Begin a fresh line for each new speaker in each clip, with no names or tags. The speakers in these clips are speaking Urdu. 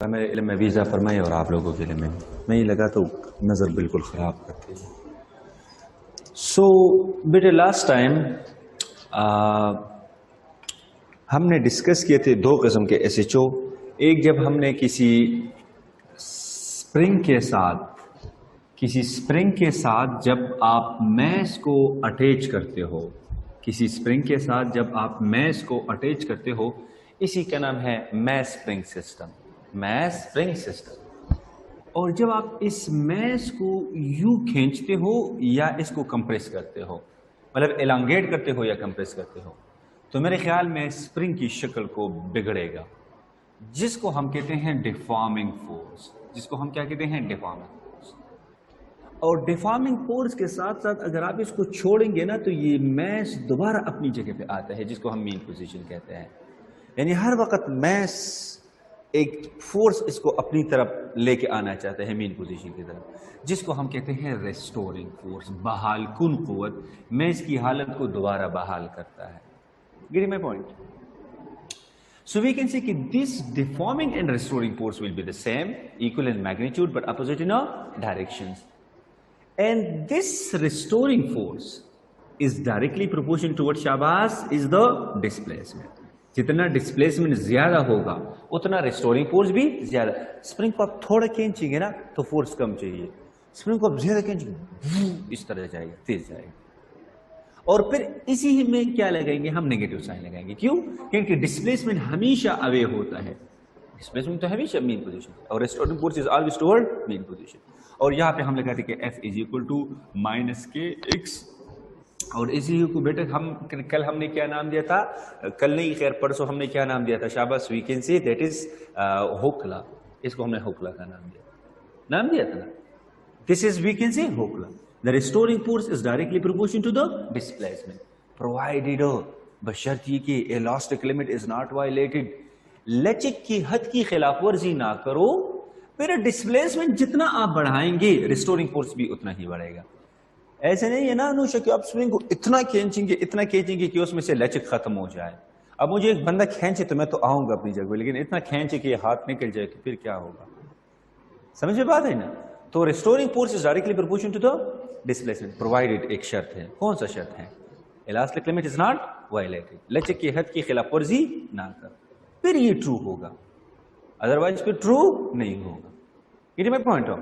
میرے علم میں ویزا فرمائے اور آپ لوگوں کے علم میں میں یہ لگا تو نظر بالکل خراب کرتے ہیں. سو بیٹے لاسٹ ٹائم ہم نے ڈسکس کیے تھے دو قسم کے ایس ایچ او. ایک جب ہم نے کسی اسپرنگ کے ساتھ جب آپ میس کو اٹیچ کرتے ہو، کسی اسپرنگ کے ساتھ جب آپ میس کو اٹیچ کرتے ہو، اسی کا نام ہے میس اسپرنگ سسٹم. اور جب آپ اس میس کو یوں کھینچتے ہو یا اس کو کمپریس کرتے ہو، مطلب elongate کرتے ہو یا کمپریس کرتے ہو، تو میرے خیال میں اسپرنگ کی شکل کو بگڑے گا، جس کو ہم کہتے ہیں ڈیفارمنگ فورس. اور ڈیفارمنگ فورس کے ساتھ ساتھ اگر آپ اس کو چھوڑیں گے نا تو یہ میس دوبارہ اپنی جگہ پہ آتا ہے، جس کو ہم مین پوزیشن کہتے ہیں. یعنی ہر وقت میس ایک فورس اس کو اپنی طرف لے کے آنا چاہتا ہے، مین پوزیشن کی طرف، جس کو ہم کہتے ہیں ریسٹورنگ فورس. بحال کن قوت میس کی حالت کو دوبارہ بحال کرتا ہے. Get my point? So we can say that this deforming and restoring force will be the same, equal in magnitude but opposite in directions. And this restoring force is directly proportional to what Shabazz is the displacement. جتنا ڈسپلیسمنٹ زیادہ ہوگا اتنا ریسٹورنگ فورس بھی زیادہ. اسپرنگ کو آپ تھوڑا کھینچیں گے نا تو فورس کم چاہیے، اسپرنگ کو آپ زیادہ کھینچیں گے اس طرح جائے گا، تیز جائے گا. اور پھر اسی میں کیا لگائیں گے ہم؟ نیگیٹو سائن لگائیں گے. کیوں؟ کیونکہ ڈسپلیسمنٹ ہمیشہ اوے ہوتا ہے، ڈسپلیسمنٹ تو ہمیشہ مین پوزیشن اور restoring force is always toward mean position. اور یہاں پہ ہم لگاتے کہ F is equal to minus k x. اور اسی کو بیٹا کل ہم نے کیا نام دیا تھا؟ کل نہیں، خیر پرسوں ہم نے کیا نام دیا تھا؟ شاباش، we can see that is ہوکلا. اس کو ہم نے ہوکلا کا نام دیا تھا. This is, we can say, Hokla. The restoring force is directly proportional to the displacement, provided بشرط یہ کہ elastic limit is not violated. لچک کی حد کی خلاف ورزی نہ کرو، پھر ڈسپلیسمنٹ جتنا آپ بڑھائیں گے ریسٹورنگ فورس بھی اتنا ہی بڑھے گا. ایسے نہیں ہے نا انوشا کہ آپ سوئنگ کو اتنا کھینچیں گے کہ اس میں سے لچک ختم ہو جائے. اب مجھے ایک بندہ کھینچے تو میں تو آؤں گا اپنی جگہ، لیکن اتنا کھینچے کہ ہاتھ نکل جائے تو پھر کیا ہوگا؟ سمجھ میں بات ہے نا؟ تو restoring force is directly proportional to the displacement provided. ایک شرط ہے، کون سا شرط ہے؟ Elastic limit is not violated. لچک کی حد کی خلاف ورزی نہ کر، پھر یہ ٹرو ہوگا، ادروائز پھر ٹرو نہیں ہوگا. یہ میں پوائنٹ ہوں.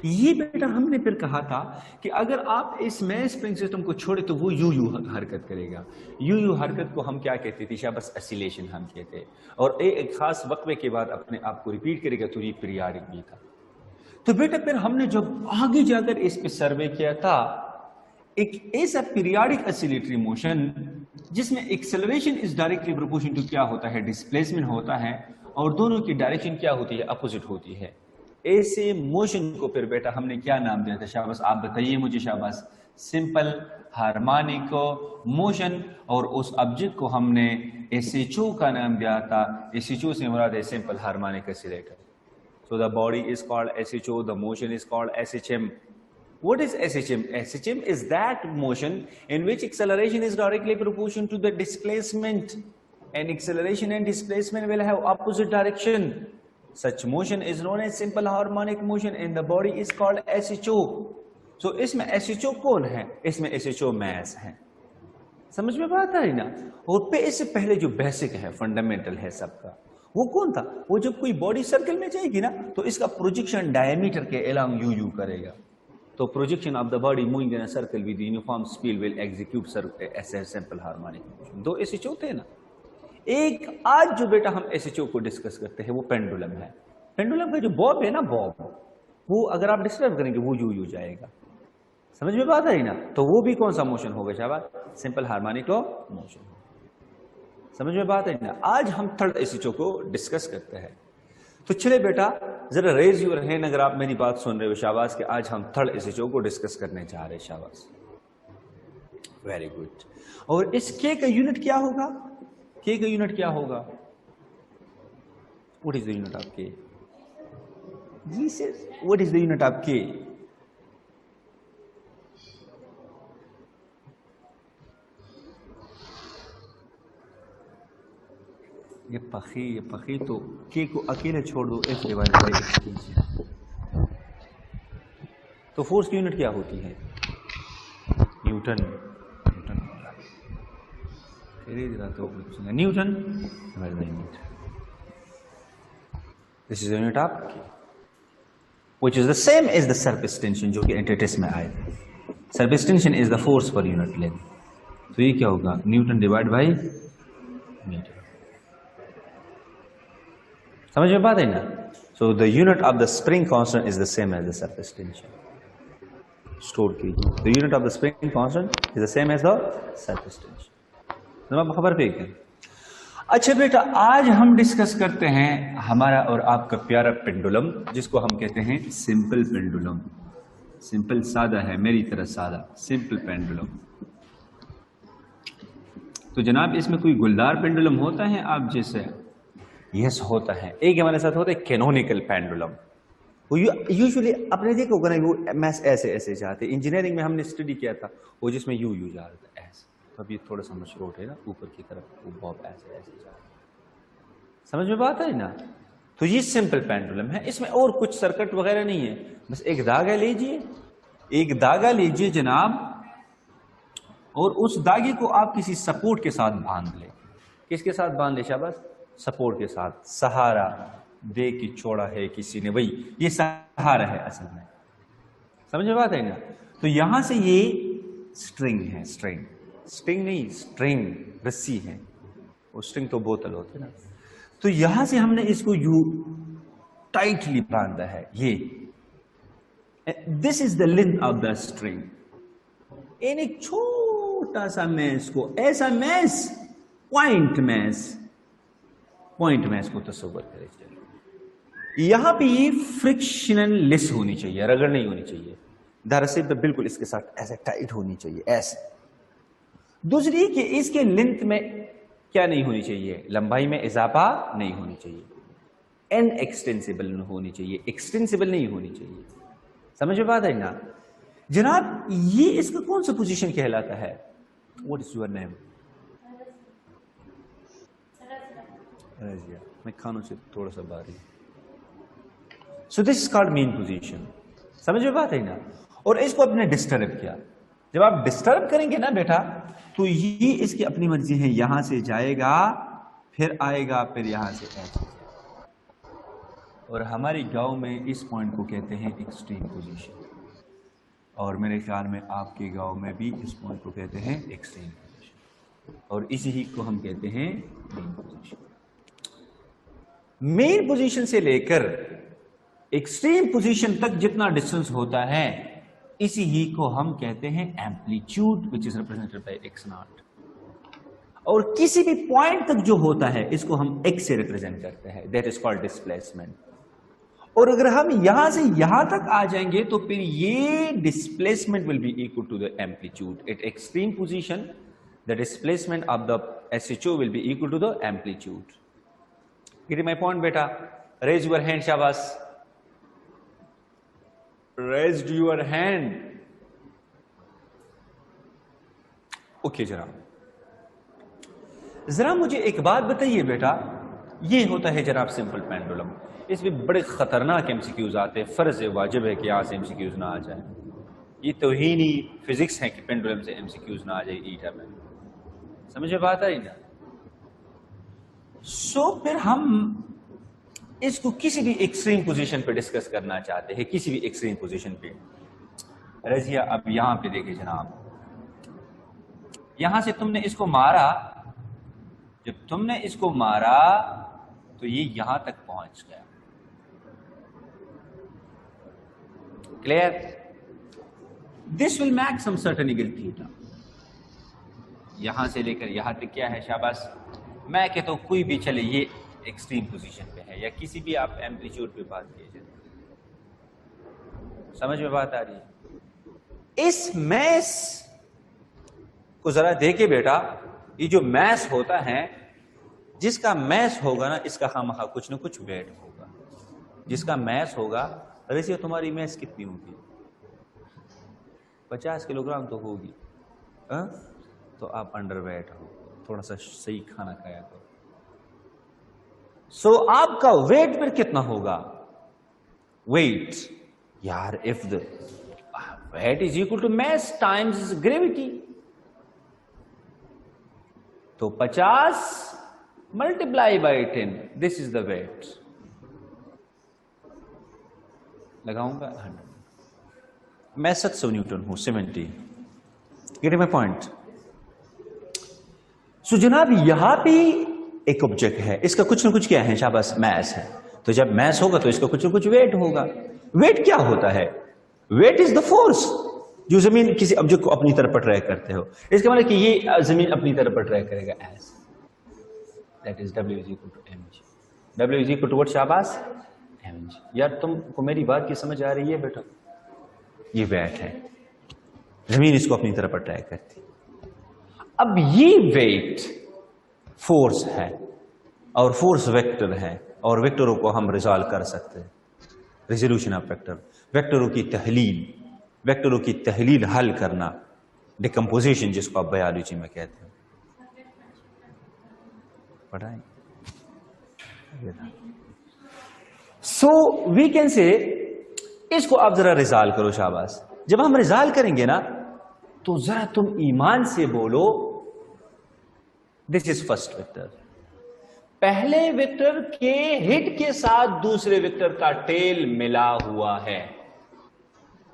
یہ بیٹا ہم نے پھر کہا تھا کہ اگر آپ اس میں اسپرنگ سسٹم کو چھوڑے تو وہ یو حرکت کرے گا. یو حرکت کو ہم کیا کہتے تھے؟ شاباش، اسیلیشن ہم کہتے. اور ایک خاص وقفے کے بعد اپنے آپ کو ریپیٹ کرے گا تو یہ پیریاڈک بھی تھا. تو بیٹا پھر ہم نے جب آگے جا کر اس پہ سروے کیا تھا، ایک ایسا پیریاڈک اسیلیٹری موشن جس میں acceleration is directly proportion to کیا ہوتا ہے؟ ڈسپلیسمنٹ ہوتا ہے، اور دونوں کی ڈائریکشن کیا ہوتی ہے؟ اپوزٹ ہوتی ہے. ایسے موشن کو پھر بیٹا ہم نے کیا نام دیا تھا؟ شاباش آپ بتائیے مجھے. شاباش، سمپل ہارمونک موشن. اور اس آبجیکٹ کو ہم نے ایس ایچ او کا نام دیا تھا. ایس ایچ او سے مراد ہے simple harmonic oscillator. So the body is called SHO, the motion is called SHM. What is SHM? SHM is that motion in which acceleration is directly proportional to the displacement, and acceleration and displacement will have opposite direction. Such motion is known as simple harmonic motion and the body is called SHO. So اس میں SHO کون ہے؟ اس میں SHO mass ہے. سمجھ میں بات آئی نا؟ اور پہ اس سے پہلے جو بیسک ہے، فنڈامنٹل ہے سب کا، وہ کون تھا؟ وہ جب کوئی باڈی سرکل میں جائے گی نا تو اس کا پروجیکشن ڈائیمیٹر کے الانگ یو کرے گا. تو projection of the body moving in circle with uniform speed will execute as a simple harmonic motion. دو ایس ایچ او تھے نا. ایک آج جو بیٹا ہم ایس ایچ او کو ڈسکس کرتے ہیں وہ پینڈولم ہے. پینڈولم کا جو باب ہے نا، باب، وہ اگر آپ ڈسٹرب کریں گے وہ یو جائے گا. سمجھ میں بات آئی نا؟ تو وہ بھی کون سا موشن ہوگا شاباش؟ Simple harmonic motion. سمجھ میں بات ہے نا؟ آج ہم تھرڈ ایس ایچ او کو ڈسکس کرتے ہیں. تو چلے بیٹا ذرا ریز یور ہینڈ اگر آپ میری بات سن رہے ہو. شاباش کہ آج ہم تھرڈ ایس ایچ او کو ڈسکس کرنے جا رہے ہیں. شاباش، ویری گڈ. اور اس کے کا یونٹ کیا ہوگا؟ کے کا یونٹ کیا ہوگا؟ What is the unit of K? جی sir, what is the unit of K? یہ پخی تو کے کو اکیلے چھوڑ دو ایف ڈیوائڈ بائی ایکسٹینشن. تو فورس کی یونٹ کیا ہوتی ہے؟ Newton. Newton divide by metre. This is unit of which is the same as the surface tension جو کہ انٹر ٹیسٹ میں آئے تھے. surface tension is the force per unit length. تو یہ کیا ہوگا؟ Newton divide by metre. سمجھ میں بات ہے نا؟ so the unit of the spring constant is the same as the surface tension. Store کیجیے. the unit of the spring constant is the same as the surface tension. جناب خبر پہ کیا؟ اچھا بیٹا، آج ہم ڈسکس کرتے ہیں ہمارا اور آپ کا پیارا پینڈولم، جس کو ہم کہتے ہیں سمپل پینڈولم. سمپل سادہ ہے، میری طرح سادہ، سمپل پینڈولم. تو جناب اس میں کوئی گلدار پینڈولم ہوتا ہے آپ جیسے؟ یس ہوتا ہے. ایک ہمارے ساتھ ہوتا ہے کینونیکل پینڈولم. وہ یوزلی اپنے دیکھو گا نا، وہ میس ایسے ایسے جاتے. انجینئرنگ میں ہم نے اسٹڈی کیا تھا وہ جس میں یو جا رہا تھا ایسے. اب یہ تھوڑا سا مشروط ہے نا اوپر کی طرف، وہ بہت ایسے ایسے جا رہا ہے. سمجھ میں بات ہے نا؟ تو یہ سمپل پینڈولم ہے. اس میں اور کچھ سرکٹ وغیرہ نہیں ہے، بس ایک دھاگا لیجئے، ایک دھاگا لیجئے جناب، اور اس دھاگے کو آپ کسی سپورٹ کے ساتھ باندھ لیں. کس کے ساتھ باندھ لیں شاباش؟ سپورٹ کے ساتھ. سہارا دے کے چھوڑا ہے کسی نے، وہی یہ سہارا ہے اصل میں. سمجھ میں بات ہے نا؟ تو یہاں سے یہ سٹرنگ ہے. سٹرنگ نہیں، سٹرنگ رسی ہے. وہ سٹرنگ تو بوتل ہوتے نا. تو یہاں سے ہم نے اس کو یوں ٹائٹلی باندھا ہے. یہ this is the length of the string. ایک چھوٹا سا میس کو، ایسا میس، پوائنٹ میس کو تصور کرے. یہاں پہ یہ فرکشنل لیس ہونی چاہیے، رگڑ نہیں ہونی چاہیے. دراصل پہ بالکل اس کے ساتھ ایسے ٹائٹ ہونی چاہیے ایسے. دوسری کہ اس کے لینتھ میں کیا نہیں ہونی چاہیے؟ لمبائی میں اضافہ نہیں ہونی چاہیے. ان ایکسٹینسیبل ہونی چاہیے، ایکسٹینسیبل نہیں ہونی چاہیے. سمجھ میں بات ہے نا جناب؟ یہ اس کا کون سا پوزیشن کہلاتا ہے؟ What is your name? Razia. میں کھانوں سے تھوڑا سا باہر. سو دس از کالڈ مین پوزیشن. سمجھ میں بات ہے نا؟ اور اس کو آپ نے ڈسٹرب کیا. جب آپ ڈسٹرب کریں گے نا بیٹا، تو یہ اس کی اپنی مرضی ہے. یہاں سے جائے گا، پھر آئے گا، پھر یہاں سے ایسے. اور ہماری گاؤں میں اس پوائنٹ کو کہتے ہیں ایکسٹریم پوزیشن. اور میرے خیال میں آپ کے گاؤں میں بھی اس پوائنٹ کو کہتے ہیں ایکسٹریم پوزیشن. اور اسی ہی کو ہم کہتے ہیں مین پوزیشن. مین پوزیشن سے لے کر ایکسٹریم پوزیشن تک جتنا ڈسٹینس ہوتا ہے، اسی ہی کو ہم کہتے ہیں amplitude which is represented by x naught. اور کسی بھی پوائنٹ تک جو ہوتا ہے اس کو ہم x سے ریپرزینٹ کرتے ہیں. that is called displacement. اور اگر ہم یہاں سے یہاں تک آ جائیں گے تو پھر یہ displacement will be equal to the amplitude. At extreme position the displacement of the SHO will be equal to the amplitude. Getting my point beta? raise your hand شاباش. raised your hand. اوکے جناب، ذرا مجھے ایک بات بتائیے بیٹا. یہ ہوتا ہے جناب سمپل پینڈولم. اس میں بڑے خطرناک ایم سی کیوز آتے ہیں. فرض واجب ہے کہ یہاں سے ایم سی کیوز نہ آ جائیں. یہ توہینی فزکس ہے کہ پینڈولم سے ایم سی کیوز نہ آ جائے ایٹا میں. سمجھے بات آئی نا؟ سو پھر ہم اس کو کسی بھی ایکسٹریم پوزیشن پہ ڈسکس کرنا چاہتے ہیں، کسی بھی ایکسٹریم پوزیشن پہ. رضیہ اب یہاں پہ دیکھیں جناب، یہاں سے تم نے اس کو مارا. جب تم نے اس کو مارا تو یہ یہاں تک پہنچ گیا. Clear? This will make some certain angle theta. یہاں سے لے کر یہاں تک کیا ہے شاباش؟ میں کہتا ہوں کوئی بھی چلے، یہ ایکسٹریم پوزیشن پہ ہے، یا کسی بھی آپ ایمپلیٹیوڈ پہ بات کیجیے. سمجھ میں بات آ رہی ہے؟ اس میس کو ذرا دیکھے بیٹا. یہ جو میس ہوتا ہے، جس کا میس ہوگا نا، اس کا خامخواہ کچھ نہ کچھ ویٹ ہوگا. جس کا میس ہوگا، ویسے تمہاری میس کتنی ہوگی؟ 50 کلو گرام تو ہوگی. تو آپ انڈر ویٹ ہو. تھوڑا سا صحیح کھانا کھایا کرو. سو آپ کا ویٹ پھر کتنا ہوگا؟ ویٹ یار if the weight is equal to mass times gravity, تو 50 multiply by 10 this is the weight. لگاؤں گا 100، میں 700 نیوٹن ہوں 70. Getting my point? سو جناب یہاں بھی ایک آبجیکٹ ہے، اس کا کچھ نہ کچھ کیا ہے شاباش میس ہے. تو جب میس ہوگا تو اس کا کچھ نہ کچھ ویٹ ہوگا. ویٹ کیا ہوتا ہے؟ ویٹ از دا فورس جو زمین کسی آبجیکٹ کو اپنی طرف اٹریکٹ کرتے ہو. اس کا مطلب کہ یہ زمین اپنی طرف اٹریکٹ کرے گا yes, that is W is equal to mg. W is equal to what شاباش؟ mg. یار تم کو میری بات کی سمجھ آ رہی ہے بیٹا؟ یہ ویٹ ہے، زمین اس کو اپنی طرف اٹریکٹ کرتی. اب یہ ویٹ فورس ہے اور فورس ویکٹر ہے، اور ویکٹروں کو ہم ریزالو کر سکتے ہیں. ریزولوشن آف ویکٹر، ویکٹروں کی تحلیل، ویکٹروں کی تحلیل حل کرنا، ڈیکمپوزیشن جس کو آپ بایولوجی میں کہتے ہیں. پڑھائیں. سو وی کین سے اس کو آپ ذرا ریزالو کرو شاباش. جب ہم ریزالو کریں گے نا تو ذرا تم ایمان سے بولو دس از فرسٹ ویکٹر. پہلے ویکٹر کے ہٹ کے ساتھ دوسرے ویکٹر کا ٹیل ملا ہوا ہے،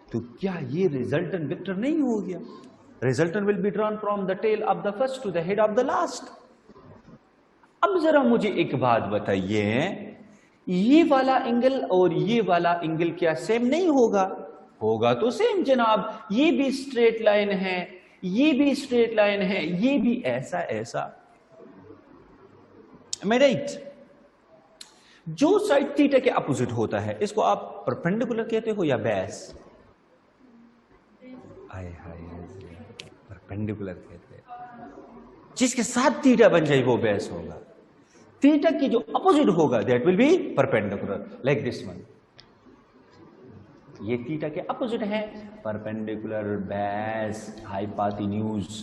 تو کیا یہ ریزلٹنٹ ویکٹر نہیں ہو گیا؟ Resultant will be drawn from the tail of the first to the head of the last. اب ذرا مجھے ایک بات بتائیے، یہ والا اینگل اور یہ والا اینگل کیا سیم نہیں ہوگا؟ ہوگا تو سیم جناب. یہ بھی اسٹریٹ لائن ہے، یہ بھی اسٹریٹ لائن ہے، یہ بھی ایسا ایسا. میں رائٹ؟ جو سائڈ تھیٹا کے اپوزٹ ہوتا ہے اس کو آپ پرپینڈیکولر کہتے ہو یا بیس؟ پرپینڈیکولر کہتے ہیں. جس کے ساتھ تھیٹا بن جائے وہ بیس ہوگا. تھیٹا کی جو اپوزٹ ہوگا that will be perpendicular, like this one. یہ تھیٹا کے اپوزٹ ہے، پرپینڈیکولر، بیس، ہائپاتینیوز.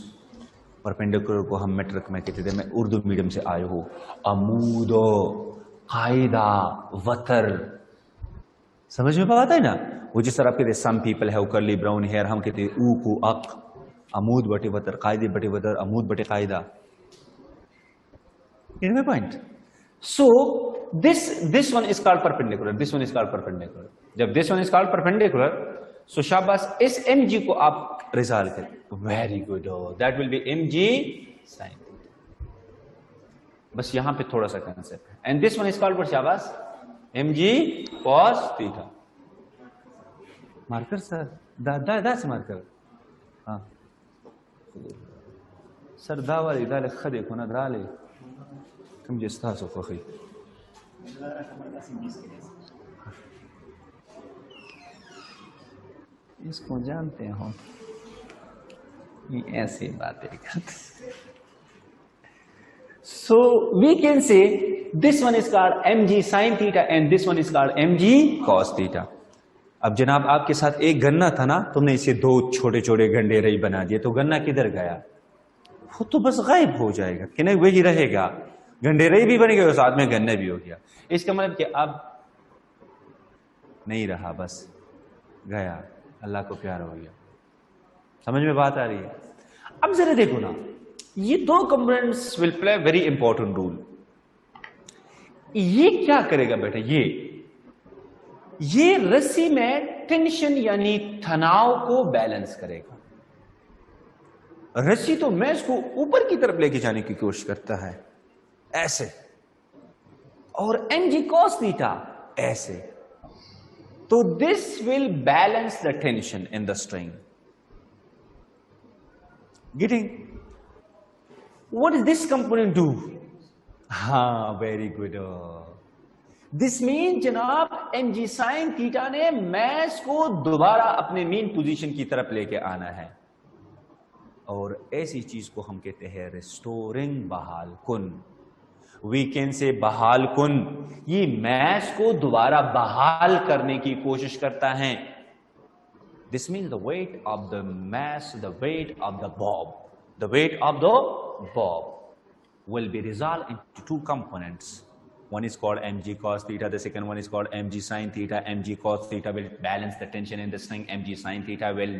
پرپینڈیکولر کو ہم میٹرک میں کہتے تھے، میں اردو میڈیم سے آئے ہو. عمود، قاعدہ، وتر، سمجھ میں بات ہے نا؟ وہ جس طرح آپ کہتے ہیں سم پیپل ہیو کرلی براؤن ہیئر، ہم کہتے ہیں او کو اق، عمود بٹے وتر، قاعدے بٹے وتر، عمود بٹے قاعدہ. Get my point? So this one is called perpendicular. This one is called perpendicular. جب this one is called perpendicular, so شاباش اس mg کو آپ ریزالو کریں. Very good. That will be mg sin. بس یہاں پہ تھوڑا سا concept. And this one is called what شاباش؟ mg cos theta. مارکر سر، دا سے مارکر. ہاں سر دا والی دا لکھ خدے کو نا درالے کم جستا سو فخی. اس کو جانتے ہو یہ ایسی باتیں کرتے. سو we can say this one is called mg sin theta and this one is called mg cos theta. اب جناب آپ کے ساتھ ایک گنا تھا نا، تم نے اسے دو چھوٹے چھوٹے گنڈے رئی بنا دیے، تو گنا کدھر گیا؟ وہ تو بس غائب ہو جائے گا کہ نہیں، وہی رہے گا. گنڈے رئی بھی بن گئے اور ساتھ میں گنا بھی ہو گیا. اس کا مطلب کہ اب نہیں رہا، بس گیا، اللہ کو پیار ہو گیا. سمجھ میں بات آ رہی ہے؟ اب ذرا دیکھو نا، یہ دو کمپوننٹس ول پلے ویری امپورٹنٹ رول. یہ کیا کرے گا بیٹا؟ یہ رسی میں ٹینشن یعنی تناؤ کو بیلنس کرے گا. رسی تو میں اس کو اوپر کی طرف لے کے جانے کی کوشش کرتا ہے ایسے، اور mg cos theta ایسے. تو this will balance the tension in the string. Getting what does this component do? ہاں ویری گڈ. دس مین جناب mg sin theta نے میس کو دوبارہ اپنے مین پوزیشن کی طرف لے کے آنا ہے، اور ایسی چیز کو ہم کہتے ہیں ریسٹورنگ، بحال کن. وی کین سے بحال کن. یہ میس کو دوبارہ بحال کرنے کی کوشش کرتا ہے. This means the weight of the mass, the weight of the باب، the weight of the bob will be resolved into two components. One is called mg cos theta, the second one is called mg sin theta. Mg cos theta will balance the tension in the string. Mg sin theta will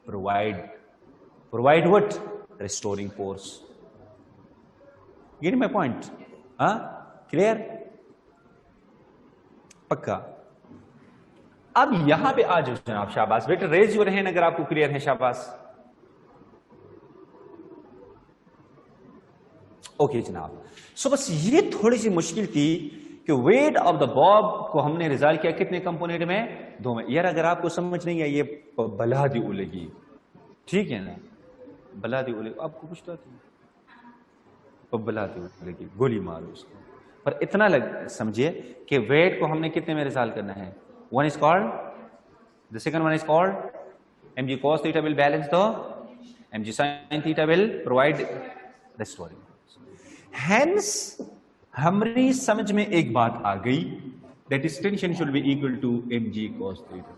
provide what? Restoring force. Getting my point? Clear? پکا. اب یہاں پہ آ جاؤ جناب. شاباش بیٹا, ریز یور ہینڈ اگر آپ کو کلیئر ہے. شاباش. اوکے جناب. سو بس یہ تھوڑی سی مشکل تھی کہ ویٹ آف دا باب کو ہم نے ریزالو کیا کتنے کمپونیٹ میں؟ 2 میں. یار اگر آپ کو سمجھ نہیں آئی یہ بلا دی اولگی, ٹھیک ہے نا, بلا دی اولگی. آپ کو کچھ تو آتی ہے, بلا دی اولگی, گولی مارو اس کو. پر اتنا سمجھے کہ ویٹ کو ہم نے کتنے میں ریزالو کرنا ہے. One is called, the second one is called mg cos theta will balance the mg sin theta will provide restoring. Hence ہماری سمجھ میں ایک بات آ گئی, that is tension should be equal to mg cos theta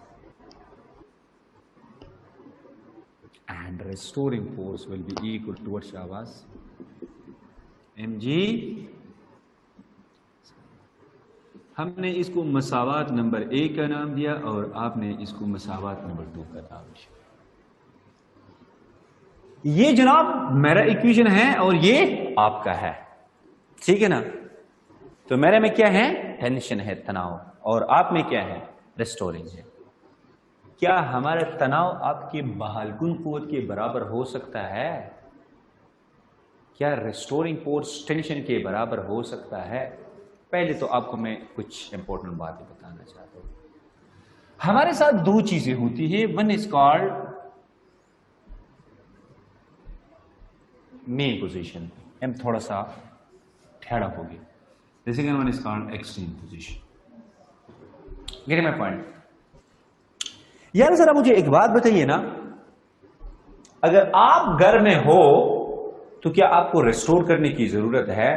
and restoring force will be equal to what? Shabas, mg. ہم نے اس کو مساوات نمبر 1 کا نام دیا اور آپ نے اس کو مساوات نمبر 2 کا نام دیا. یہ جناب میرا ایکویشن ہے اور یہ آپ کا ہے, ٹھیک ہے نا. تو میرے میں کیا ہے؟ ٹینشن ہے, تناؤ, اور آپ میں کیا ہے؟ ریسٹورنگ ہے. کیا ہمارا تناؤ آپ کے بحال کن قوت کے برابر ہو سکتا ہے؟ کیا ریسٹورنگ فورس ٹینشن کے برابر ہو سکتا ہے؟ پہلے تو آپ کو میں کچھ امپورٹنٹ باتیں بتانا چاہتا ہوں. ہمارے ساتھ 2 چیزیں ہوتی ہیں. One is called mean position, ہم تھوڑا سا ٹھہرا ہو گیا. The second one is called extreme position. Getting my point? یار ذرا مجھے ایک بات بتائیے نا, اگر آپ گھر میں ہو تو کیا آپ کو ریسٹور کرنے کی ضرورت ہے؟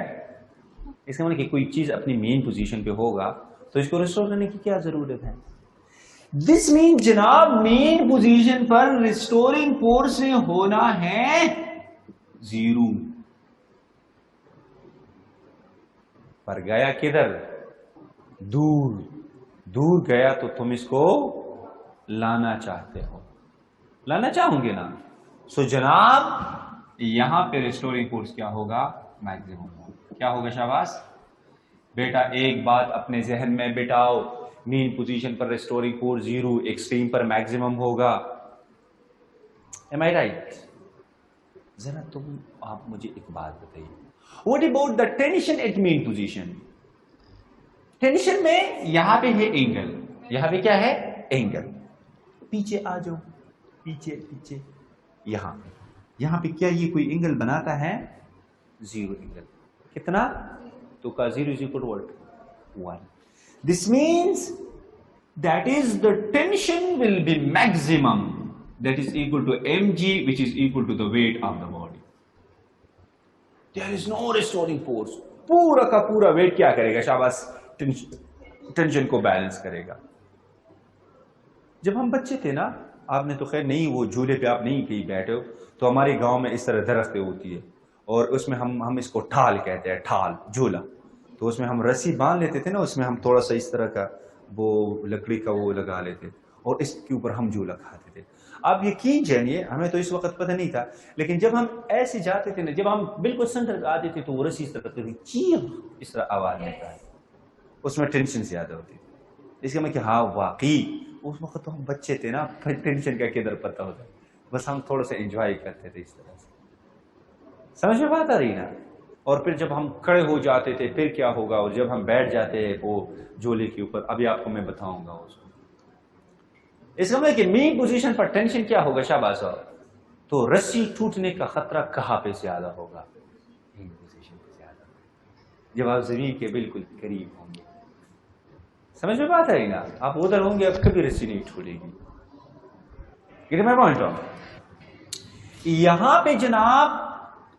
اس کا مطلب کہ کوئی چیز اپنی مین پوزیشن پہ ہوگا تو اس کو ریسٹور کرنے کی کیا ضرورت ہے؟ دس مین جناب مین پوزیشن پر ریسٹورنگ فورس ہونا ہے 0. پر گیا کدھر؟ دور. دور گیا تو تم اس کو لانا چاہتے ہو, لانا چاہوں گے نا. سو جناب یہاں پہ ریسٹورنگ فورس کیا ہوگا؟ میکسیمم ہوگا. کیا ہوگا؟ شاباش بیٹا, ایک بات اپنے ذہن میں بٹاؤ, مین پوزیشن پر ریسٹورنگ فورس 0, ایکسٹریم پر میکسیمم ہوگا. Am I right? ذرا تم آپ مجھے ایک بات بتائیے, what about the tension at mean position? Tension میں یہاں پہ ہے اینگل, یہاں پہ کیا ہے؟ اینگل. پیچھے آ جاؤ, پیچھے پیچھے. یہاں پہ کیا یہ کوئی اینگل بناتا ہے؟ 0 اینگل. کتنا؟ تو کا 0 is equal to what? 1. This means that is the tension will be maximum, that is equal to mg, which is equal to the weight of the body. There is no restoring force. پورا کا پورا ویٹ کیا کرے گا؟ شاباش, ٹینشن کو بیلنس کرے گا. جب ہم بچے تھے نا, آپ نے تو خیر نہیں, وہ جھولے پہ آپ نہیں کہیں بیٹھے ہو, تو ہمارے گاؤں میں اس طرح درختیں ہوتی ہے اور اس میں ہم اس کو ٹھال کہتے ہیں, ٹھال, جھولا. تو اس میں ہم رسی باندھ لیتے تھے نا, اس میں ہم تھوڑا سا اس طرح کا وہ لکڑی کا وہ لگا لیتے اور اس کے اوپر ہم جھولا کھاتے تھے. آپ یقین جانیے, ہمیں تو اس وقت پتہ نہیں تھا, لیکن جب ہم ایسے جاتے تھے نا, جب ہم بالکل سینٹر پہ آتے تھے تو وہ رسی اس طرح کرتی چیخ, اس طرح آواز نکلتا ہے, اس میں ٹینشن زیادہ ہوتی تھی. اس کا میں کہ ہاں واقعی اس وقت تو ہم بچے تھے نا, ٹینشن کا کدھر پتہ ہوتا, بس ہم تھوڑا سا انجوائے کرتے تھے اس طرح سے. سمجھ میں بات آ رہی نا؟ اور پھر جب ہم کھڑے ہو جاتے تھے پھر کیا ہوگا, اور جب ہم بیٹھ جاتے ہیں وہ جھولے کے اوپر, ابھی آپ کو میں بتاؤں گا اس کو. اس کا مطلب کہ مین پوزیشن پر ٹینشن کیا ہوگا؟ شاباش. تو رسی ٹوٹنے کا خطرہ کہاں پہ زیادہ ہوگا؟ مین پوزیشن پہ زیادہ, جب آپ زمین کے بالکل قریب ہوں گے. سمجھ میں بات آئی نا؟ آپ ادھر ہوں گے, اب کبھی رسی نہیں ٹوٹے گی. میں پوائنٹ ہوں یہاں پہ جناب.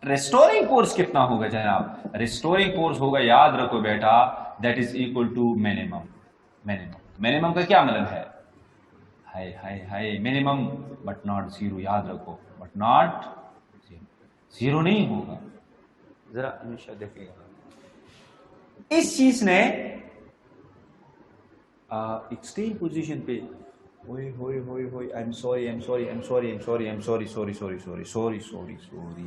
ریسٹورنگ فورس کتنا ہوگا جناب؟ ریسٹورنگ فورس ہوگا, یاد رکھو بیٹا, that is equal to minimum. Minimum کا کیا مطلب ہے؟ High minimum but not 0. یاد رکھو, بٹ ناٹ 0 نہیں ہوگا. ذرا ہمیشہ دیکھیں گا, اس چیز نے ایکسٹریم پوزیشن پہ ہوئے ہوئے ہوئے ہوئے I am sorry I am sorry I am sorry I am sorry I am sorry sorry sorry sorry sorry sorry sorry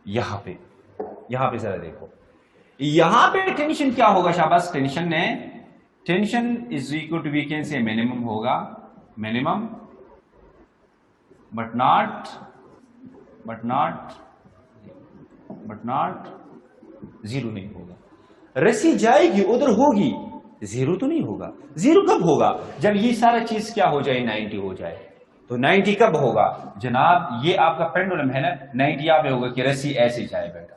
یہاں پہ ذرا دیکھو یہاں پہ ٹینشن کیا ہوگا شاباش tension is equal to we can say minimum ہوگا منیمم بٹ ناٹ زیرو نہیں ہوگا رسی جائے گی ادھر ہوگی زیرو تو نہیں ہوگا زیرو کب ہوگا جب یہ سارا چیز کیا ہو جائے 90 ہو جائے تو 90 کب ہوگا جناب یہ آپ کا پینڈولم ہے نا 90 یہاں پہ ہوگا کہ رسی ایسے جائے بیٹا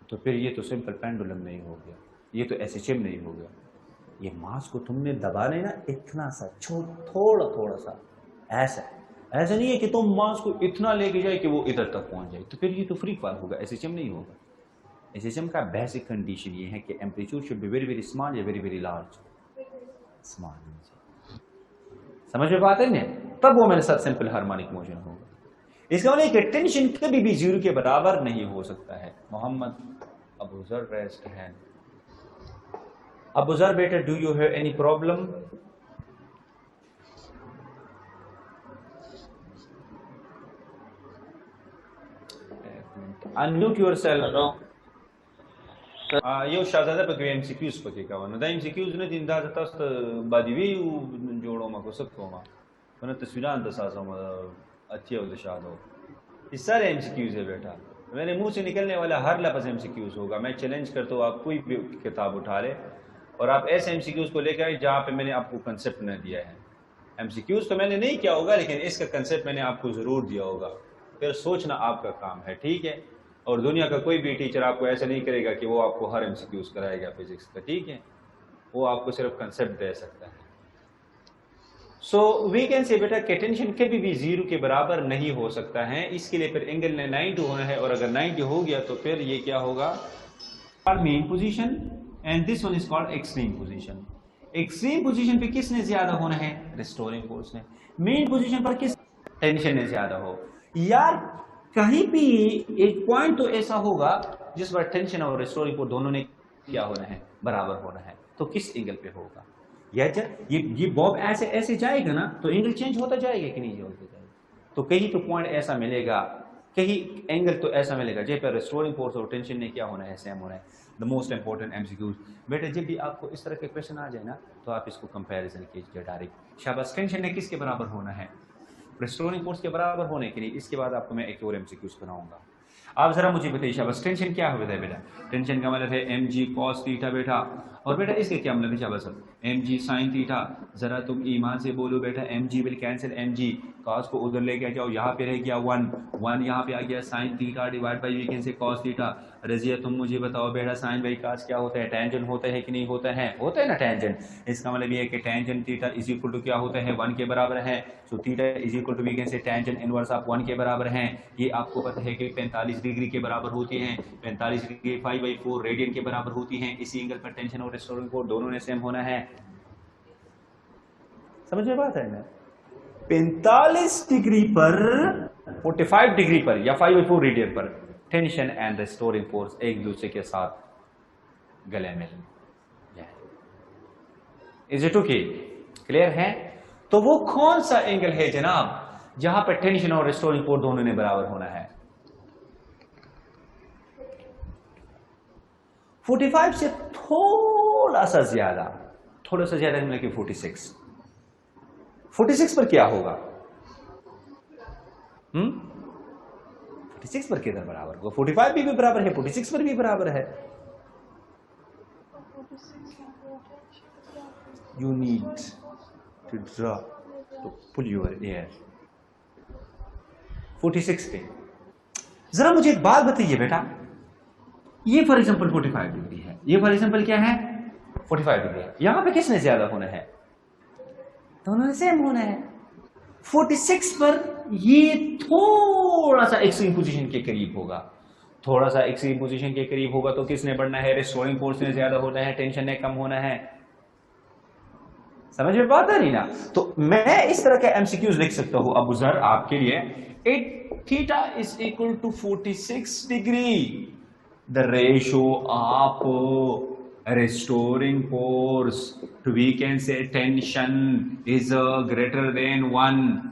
تو پھر یہ تو سمپل پینڈولم نہیں ہو گیا یہ تو ایس ایچ ایم نہیں ہو گیا یہ ماس کو تم نے دبا لینا اتنا سا تھوڑا سا ایسا نہیں ہے کہ تم ماس کو اتنا لے کے جائے کہ وہ ادھر تک پہنچ جائے تو پھر یہ تو فری فال ہوگا ایس ایچ ایم نہیں ہوگا ایس ایچ ایم کا بیسک کنڈیشن یہ ہے کہ amplitude should be very very small یا ویری ویری لارج اسمال سمجھ میں بات ہے نا تب وہ میرے ساتھ سمپل ہارمونک موشن ہوگا اس کا مطلب کہ ٹینشن کبھی بھی زیرو کے برابر نہیں ہو سکتا ہے محمد ابو ذر ریسٹ ہینڈ ابو ذر بیٹا do you have any problem unmute yourself you شاهزاده په کې ام سی کیوز پکې کاوه دا ام سی کیوز نه دین دا تاسو ته باندې وی جوړو ما کو سب کوما کنه تصویران د سازو اچھی ہو دشادو یہ سارے ایم سی کیوز ہے بیٹا میرے منہ سے نکلنے والا ہر لفظ ایم سی کیوز ہوگا میں چیلنج کرتا ہوں آپ کوئی بھی کتاب اٹھا لے اور آپ ایسے ایم سی کیوز کو لے کے آئے جہاں پہ میں نے آپ کو کنسیپٹ نہ دیا ہے ایم سی کیوز تو میں نے نہیں کیا ہوگا لیکن اس کا کنسیپٹ میں نے آپ کو ضرور دیا ہوگا پھر سوچنا آپ کا کام ہے ٹھیک ہے اور دنیا کا کوئی بھی ٹیچر آپ کو ایسا نہیں کرے گا کہ وہ آپ کو ہر ایم سی کیوز کرائے گا فزکس کا ٹھیک ہے وہ آپ کو صرف کنسیپٹ دے سکتا ہے سو وی کین سے بیٹا کہ ٹینشن کبھی بھی زیرو کے برابر نہیں ہو سکتا ہے اس کے لیے پھر اینگل نے 90 ہونا ہے اور اگر 90 ہو گیا تو پھر یہ کیا ہوگا mean position and this one is called extreme position extreme position پہ کس نے زیادہ ہونا ہے ریسٹورنگ فورس نے مین پوزیشن پر کس ٹینشن نے زیادہ ہو یار کہیں بھی ایک پوائنٹ تو ایسا ہوگا جس پر ٹینشن اور ریسٹورنگ فورس دونوں نے کیا ہونا ہے برابر ہونا ہے تو کس اینگل پہ ہوگا یہ باب ایسے جائے گا نا تو اینگل چینج ہوتا جائے گا کہ نہیں ہوتا جائے گا تو کہیں تو پوائنٹ ایسا ملے گا کہیں اینگل تو ایسا ملے گا جب پہ ریسٹورنگ فورس اور ٹینشن نے کیا ہونا ہے سیم ہونا ہے the most important M C Qs بیٹا جب بھی آپ کو اس طرح کے کویشچن آ جائے نا تو آپ اس کو کمپیریزن کیجیے ڈائریکٹ شاباش ٹینشن نے کس کے برابر ہونا ہے ریسٹورنگ فورس کے برابر ہونے کے لیے اس کے بعد آپ کو میں ایک اور ایم سی کیوز بناؤں گا آپ ذرا مجھے بتائیے شاباش ٹینشن کیا ہوتا ہے بیٹا ٹینشن کا مطلب ہے ایم جی کاس تھیٹا بیٹا اور بیٹا اس کے کیا مطلب ہے شاباش ایم جی سائن تھیٹا ذرا تم ایمان سے بولو بیٹا ایم جی ول کینسل ایم جی کاس کو ادھر لے کے جاؤ یہاں پہ رہ گیا 1 یہاں پہ آ گیا sine theta divide by we can say cos theta Razia تم مجھے بتاؤ بیٹا سائن بائی کاس کیا ہوتا ہے ٹینجن ہوتا ہے کہ نہیں ہوتا ہے نا ٹینجن اس کا مطلب یہ ہے کہ tangent theta is equal to کیا ہوتا ہے 1 کے برابر ہے so theta is equal to we can say tangent inverse of 1 کے برابر ہیں یہ آپ کو پتہ ہے کہ 45 ڈگری کے برابر ہوتی ہیں 45 ڈگری 5/4 ریڈین کے برابر ہوتی ہیں اسی اینگل پر ٹینشن اور ریسٹورنگ فورس دونوں نے سیم ہونا ہے سمجھ میں بات ہے نا 45 ڈگری پر 45 ڈگری پر یا 5/4 radian per tension and restoring force ایک دوسرے کے ساتھ گلے مل جائے از اٹ اوکے کلیئر ہے تو وہ کون سا اینگل ہے جناب جہاں پر ٹینشن اور ریسٹورنگ فورس دونوں نے برابر ہونا ہے 45 سے تھوڑا سا زیادہ مطلب کہ 46 پر کیا ہوگا 46 پر کدھر برابر ہوگا 45 بھی برابر ہے 46 پر بھی برابر ہے you need to draw to pull your air 46 پہ ذرا مجھے ایک بات بتائیے بیٹا یہ فار ایگزامپل 45 ڈگری ہے یہ فار ایگزامپل کیا ہے 45 ڈگری ہے یہاں پہ کس نے زیادہ ہونا ہے دونوں نے سیم ہونا ہے 46 پر یہ تھوڑا سا ایکسٹریم پوزیشن کے قریب ہوگا تھوڑا سا ایکسٹریم پوزیشن کے قریب ہوگا تو کس نے بڑھنا ہے ریسٹورنگ فورس نے زیادہ ہونا ہے ٹینشن نے کم ہونا ہے سمجھ میں بات ہے نہیں نا تو میں اس طرح کا ایم سی کیوز لکھ سکتا ہوں ابو ذر آپ کے لیے theta is equal to 46 degree the ratio of restoring force to, we can say, tension is greater than 1.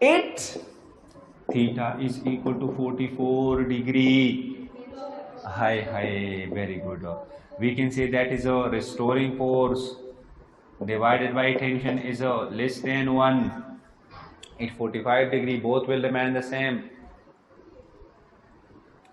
8 theta is equal to 44 degree. Hi, very good. We can say that is a restoring force divided by tension is a less than 1. At 45 degree both will remain the same.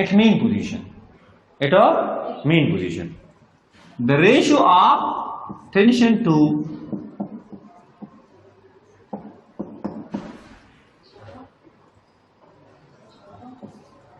at mean position, at a mean position, the ratio of tension to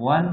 1.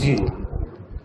0.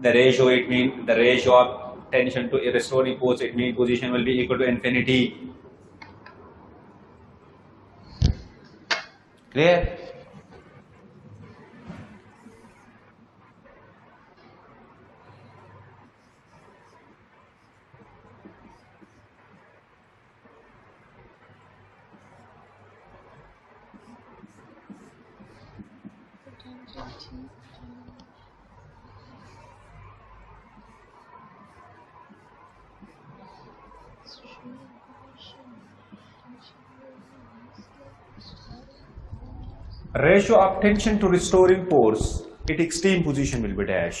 The ratio, it means the ratio of tension to restoring force at mean position will be equal to infinity. Clear? Ratio of tension to restoring force at extreme position will be dash.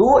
2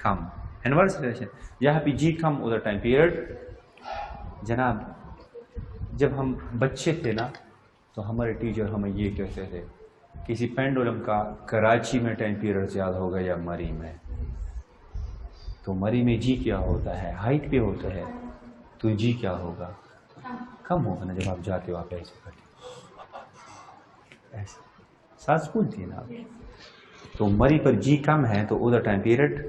come. Inverse relation یہاں پہ جی کم ادھر ٹائم پیریڈ. جناب جب ہم بچے تھے نا تو ہمارے ٹیچر ہمیں یہ کہتے تھے کسی پینڈولم کا کراچی میں ٹائم پیریڈ زیادہ ہوگا یا مری میں. تو مری میں جی کیا ہوتا ہے؟ ہائٹ پہ ہوتا ہے. تو جی کیا ہوگا؟ کم ہوگا نا. جب آپ جاتے ہو آپ ایسے کرتے ایسے سانس پھولتی ہے نا. تو مری پر جی کم ہے تو ادھر ٹائم پیریڈ,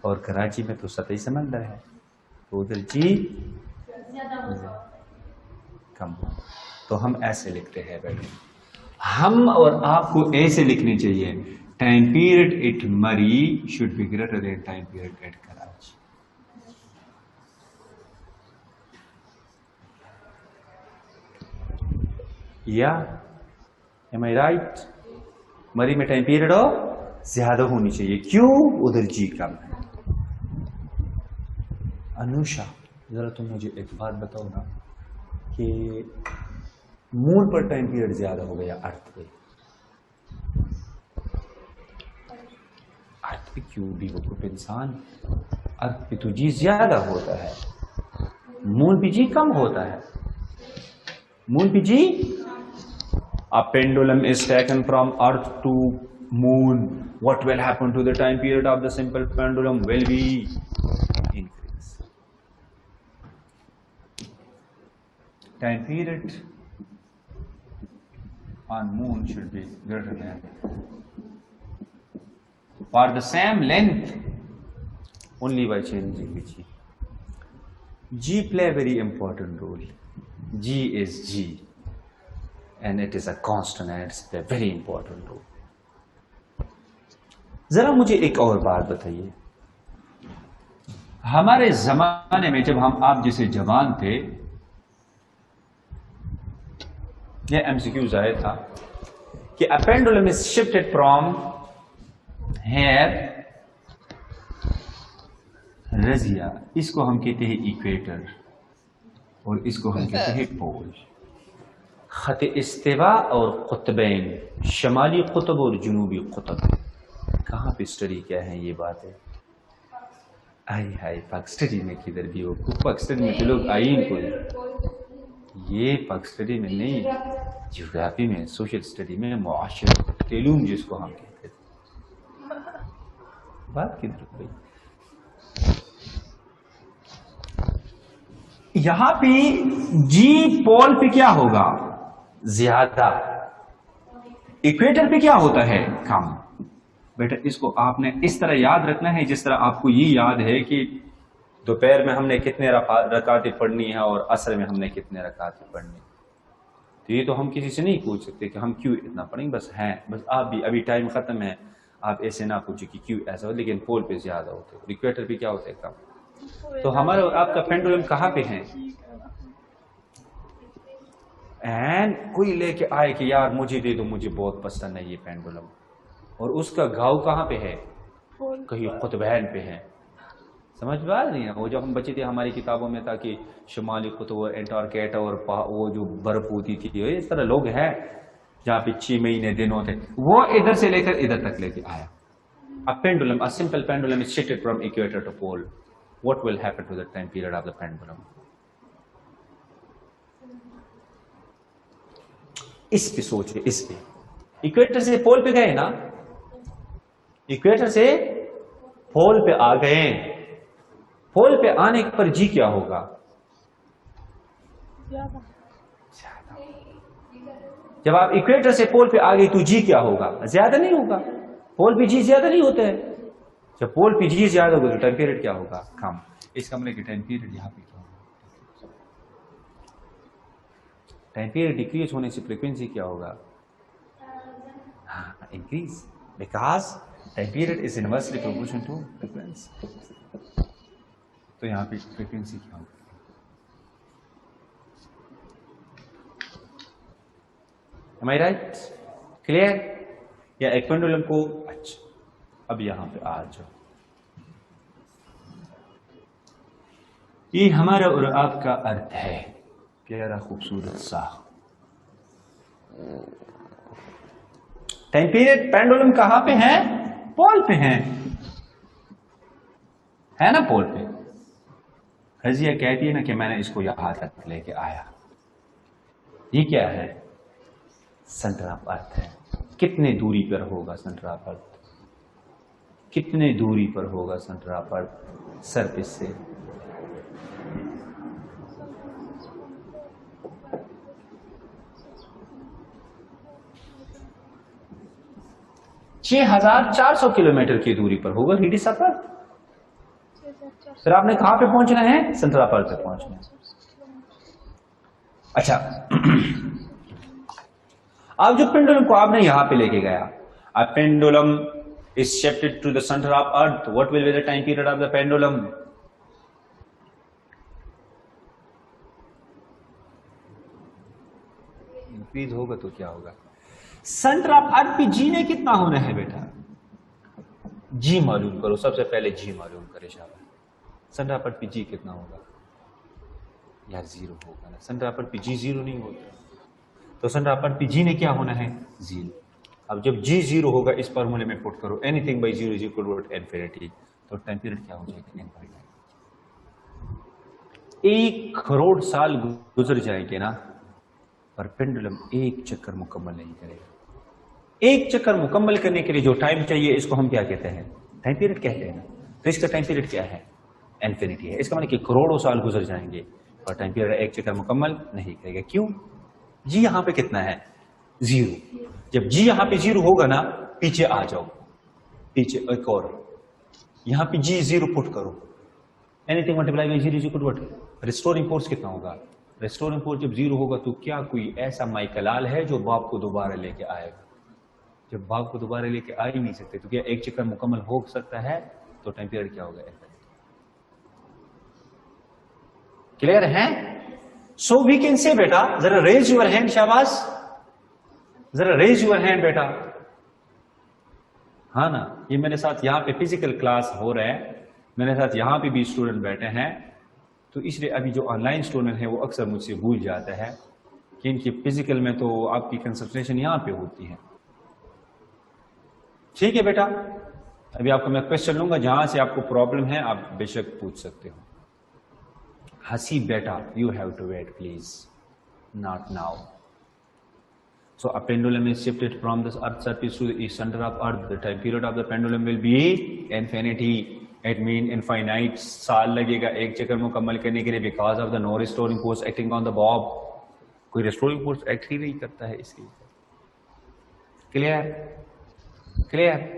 اور کراچی میں تو سطحی سمندر ہے تو ادھر جی کم ہو. تو ہم ایسے لکھتے ہیں بیٹے, ہم اور آپ کو ایسے لکھنے چاہیے time period at Murree should be greater than time period at Karachi. یا ایم آئی رائٹ؟ مری میں ٹائم پیریڈ ہو زیادہ ہونی چاہیے. کیوں؟ ادھر جی کم ہے. انوشا ذرا تم مجھے ایک بات بتاؤ نا کہ مون پر ٹائم پیریڈ زیادہ ہو گیا ارتھ پہ. ارتھ پہ کیوں بھی وقوف انسان؟ ارتھ پہ تو جی زیادہ ہوتا ہے, مون پہ جی کم ہوتا ہے. مون پہ جی a pendulum is taken from earth to moon, what will happen to the time period of the simple pendulum? Will be increase. Time period on moon should be greater than for the same length only by changing the G. G play a very important role. G is G and it is a constant and it's a very important role. ذرا مجھے ایک اور بات بتائیے, ہمارے زمانے میں جب ہم آپ جیسے جوان تھے, یہ ایم سی کیوز آیا تھا کہ a pendulum is shifted from here Razia, اس کو ہم کہتے ہیں ایکویٹر اور اس کو ہم کہتے ہیں پول. خط استوا اور قطبین, شمالی قطب اور جنوبی قطب, کہاں پہ اسٹڈی کیا ہے یہ بات ہے؟ آئی ہائی پاک اسٹڈی میں کدھر بھی ہو, پاک اسٹڈی میں تو لوگ آئین کو, یہ پاک اسٹڈی میں نہیں, جغرافی میں, سوشل اسٹڈی میں, معاشرت علوم جس کو ہم کہتے ہیں. بات کدھر ہو گئی؟ یہاں پہ جی پول پہ کیا ہوگا؟ زیادہ. ایکویٹر پہ کیا ہوتا ہے؟ کم. بیٹا اس کو آپ نے اس طرح یاد رکھنا ہے جس طرح آپ کو یہ یاد ہے کہ دوپہر میں ہم نے کتنے رکعتیں پڑھنی ہے اور عصر میں ہم نے کتنے رکعتیں پڑھنی. تو یہ تو ہم کسی سے نہیں پوچھ سکتے کہ ہم کیوں اتنا پڑھیں, بس ہیں, بس آپ بھی ابھی ٹائم ختم ہے, آپ ایسے نہ پوچھیں کہ کیوں ایسا ہو, لیکن پول پہ زیادہ ہوتے, ایکویٹر پہ کیا ہوتا ہے؟ کم. تو ہمارا اور آپ کا پینڈولم کہاں پہ ہے؟ اینڈ کوئی لے کے آئے کہ یار مجھے دے دو, مجھے بہت پسند ہے یہ پینڈولم, اور اس کا گھاؤ کہاں پہ ہے؟ کہیں قطبین پہ ہے. سمجھ بات نہیں ہے؟ وہ جب ہم بچے تھے ہماری کتابوں میں تھا کہ شمالی قطب اور انٹارکٹیکا اور وہ جو برف ہوتی تھی, اس طرح لوگ ہیں جہاں پہ 6 مہینے دن ہوتے, وہ ادھر سے لے کر ادھر تک لے کے آیا. A pendulum, a simple pendulum is shifted from equator to pole. What will happen to the time period of the pendulum? اس پہ سوچے, اس پہ. ایکویٹر سے پول پہ گئے نا, ایکویٹر سے پول پہ آ گئے, پول پہ آنے پر جی کیا ہوگا؟ جب آپ ایکویٹر سے پول پہ آ گئی تو جی کیا ہوگا؟ زیادہ نہیں ہوگا. پول پہ جی زیادہ نہیں ہوتا ہے. جب پول پہ جی زیادہ ہوگا تو ٹائم پیریڈ کیا ہوگا؟ کم. اس کمرے کے ٹائم پیریڈ یہاں پہ کیا ہوگا؟ ٹائم پیریڈ ڈیکریز ہونے سے فریکوینسی کیا ہوگا؟ Increase, because time period is inversely proportional to frequency. تو یہاں پہ فریکوینسی کیا ہوگا؟ Am I right? Clear? یا ایک پینڈولم کو, اچھا اب یہاں پہ آ جاؤ. یہ ہمارا اور آپ کا ارتھ ہے, پیارا خوبصورت سا. ٹائم پیریڈ پینڈولم کہاں پہ ہے؟ پول پہ ہیں. ہے نا پول پہ. رضیہ کہتی ہے نا کہ میں نے اس کو یہاں تک لے کے آیا. یہ کیا ہے؟ سینٹر آف ارتھ ہے. کتنے دوری پر ہوگا سینٹر آف ارتھ؟ کتنے دوری پر ہوگا سینٹر آف ارتھ سرفیس سے؟ چھ 6400 کلومیٹر کی دوری پر ہوگا ریڈیس آف ارتھ. پھر آپ نے کہاں پہ پہنچنا ہے؟ سینٹر آف ارتھ پہ پہنچنا ہے. اچھا اب جو پینڈولم کو آپ نے یہاں پہ لے کے گیا, a pendulum is shifted to the center of earth. What will be the time period of the pendulum? Increase ہوگا تو کیا ہوگا؟ سینٹر آف ارتھ پہ جی نے کتنا ہونا ہے بیٹا؟ جی معلوم کرو, سب سے پہلے جی معلوم کرے شاباش. سینٹر آف ارتھ پہ جی کتنا ہوگا یار؟ زیرو ہوگا نا. سینٹر آف ارتھ پہ جی زیرو نہیں ہوتا, تو سینٹر آف ارتھ پہ جی نے کیا ہونا ہے؟ زیرو. اب جب جی زیرو ہوگا اس فارمولے میں پٹ کرو, anything by zero is equal to infinity, تو ٹائم پیریڈ کیا ہو جائے گا؟ انفینٹی. 1 کروڑ سال گزر جائیں گے نا, پر پینڈولم ایک چکر مکمل نہیں کرے گا. ایک چکر مکمل کرنے کے لیے جو ٹائم چاہیے اس کو ہم کیا کہتے ہیں؟ ٹائم پیریڈ کہتے ہیں. تو اس کا ٹائم پیریڈ کیا ہے؟ انفینٹی ہے. اس کا مطلب کہ کروڑوں سال گزر جائیں گے اور ٹائم پیریڈ ایک چکر مکمل نہیں کرے گا. کیوں؟ جی یہاں پہ کتنا ہے؟ زیرو. جب جی یہاں پہ زیرو ہوگا نا, پیچھے آ جاؤ, پیچھے ایک اور, یہاں پہ جی زیرو پٹ کرو, anything multiply by zero is equal to what? Restoring force کتنا ہوگا؟ ریسٹورنگ فورس جب زیرو ہوگا تو کیا کوئی ایسا مائیکلال ہے جو باپ کو دوبارہ لے کے آئے گا؟ جب باپ کو دوبارہ لے کے آ ہی نہیں سکتے تو کیا ایک چکر مکمل ہو سکتا ہے؟ تو ٹائم پیریڈ کیا ہوگا؟ کلیئر ہے؟ سو وی کین سے بیٹا, ذرا ریز یور ہینڈ. شاباش, ذرا ریز یور ہینڈ بیٹا. ہاں نا, یہ میرے ساتھ یہاں پہ فزیکل کلاس ہو رہا ہے, میرے ساتھ یہاں پہ بھی اسٹوڈنٹ بیٹھے ہیں, تو اس لیے ابھی جو آن لائن اسٹوڈنٹ ہے وہ اکثر مجھ سے بھول جاتا ہے کہ ان کی فزیکل میں تو آپ کی کنسنٹریشن یہاں پہ ہوتی ہے. ٹھیک ہے بیٹا, ابھی آپ کو میں کوشچن لوں گا, جہاں سے آپ کو پرابلم ہے آپ بے شک پوچھ سکتے ہو. حسیب بیٹا, you have to wait please, not now. So a pendulum is shifted from the earth surface to the center of earth. The time period of the pendulum will be infinity. It means infinite. سال لگے گا ایک چکر مکمل کرنے کے لیے, because of the no restoring force acting on the bob. کوئی restoring force ایکٹ ہی نہیں کرتا ہے اس کے اوپر. کلیئر؟ کلیئر؟